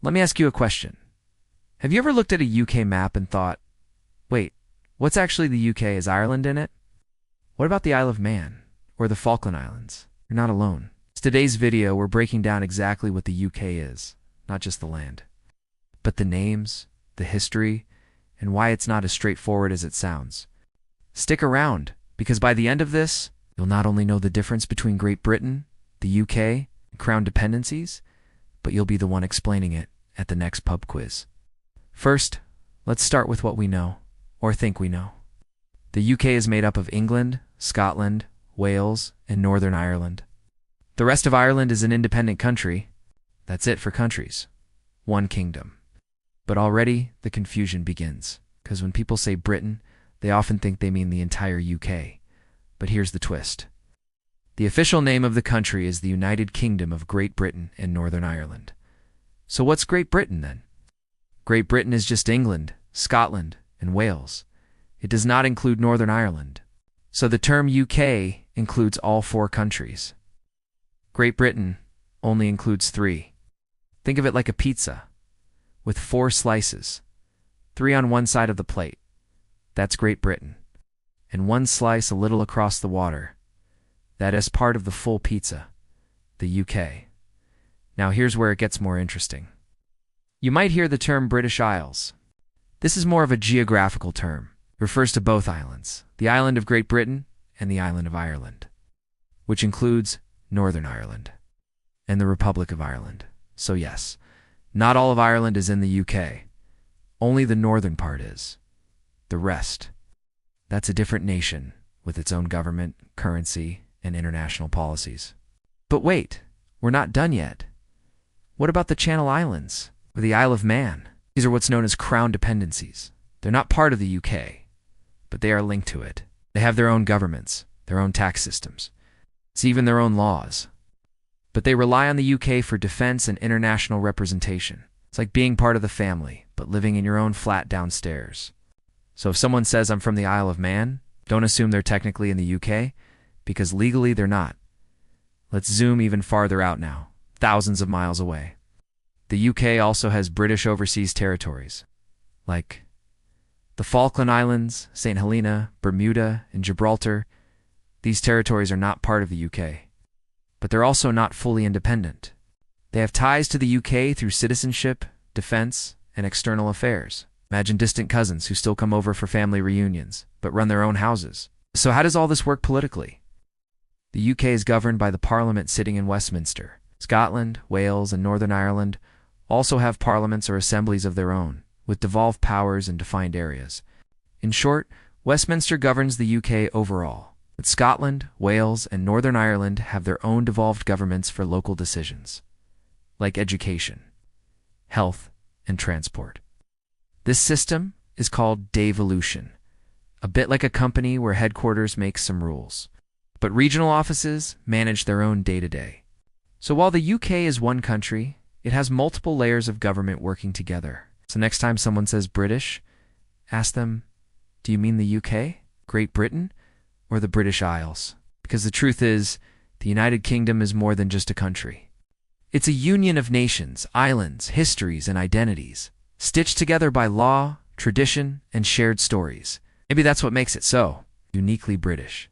Let me ask you a question. Have you ever looked at a UK map and thought, wait, what's actually the UK? Is Ireland in it? What about the Isle of Man or the Falkland Islands? You're not alone. In today's video, we're breaking down exactly what the UK is, not just the land, but the names, the history, and why it's not as straightforward as it sounds. Stick around, because by the end of this, you'll not only know the difference between Great Britain, the UK, and Crown dependencies, but you'll be the one explaining it at the next pub quiz. First, let's start with what we know, or think we know. The UK is made up of England, Scotland, Wales, and Northern Ireland. The rest of Ireland is an independent country. That's it for countries. One kingdom. But already, the confusion begins, because when people say Britain, they often think they mean the entire UK. But here's the twist. The official name of the country is the United Kingdom of Great Britain and Northern Ireland. So what's Great Britain then? Great Britain is just England, Scotland, and Wales. It does not include Northern Ireland. So the term UK includes all four countries. Great Britain only includes three. Think of it like a pizza, with 4 slices, 3 on one side of the plate. That's Great Britain. And 1 slice a little across the water. That is part of the full pizza, the UK. Now here's where it gets more interesting. You might hear the term British Isles. This is more of a geographical term. It refers to both islands, the island of Great Britain and the island of Ireland, which includes Northern Ireland and the Republic of Ireland. So yes, not all of Ireland is in the UK. Only the northern part is. The rest, that's a different nation with its own government, currency, and international policies. But wait, we're not done yet. What about the Channel Islands, or the Isle of Man? These are what's known as Crown dependencies. They're not part of the UK, but they are linked to it. They have their own governments, their own tax systems. It's even their own laws. But they rely on the UK for defense and international representation. It's like being part of the family, but living in your own flat downstairs. So if someone says I'm from the Isle of Man, don't assume they're technically in the UK, because legally they're not. Let's zoom even farther out now, thousands of miles away. The UK also has British overseas territories, like the Falkland Islands, St. Helena, Bermuda, and Gibraltar. These territories are not part of the UK, but they're also not fully independent. They have ties to the UK through citizenship, defense, and external affairs. Imagine distant cousins who still come over for family reunions, but run their own houses. So how does all this work politically? The UK is governed by the Parliament sitting in Westminster. Scotland, Wales, and Northern Ireland also have parliaments or assemblies of their own, with devolved powers in defined areas. In short, Westminster governs the UK overall, but Scotland, Wales, and Northern Ireland have their own devolved governments for local decisions, like education, health, and transport. This system is called devolution, a bit like a company where headquarters makes some rules, but regional offices manage their own day-to-day. So while the UK is one country, it has multiple layers of government working together. So next time someone says British, ask them, do you mean the UK, Great Britain, or the British Isles? Because the truth is, the United Kingdom is more than just a country. It's a union of nations, islands, histories, and identities, stitched together by law, tradition, and shared stories. Maybe that's what makes it so uniquely British.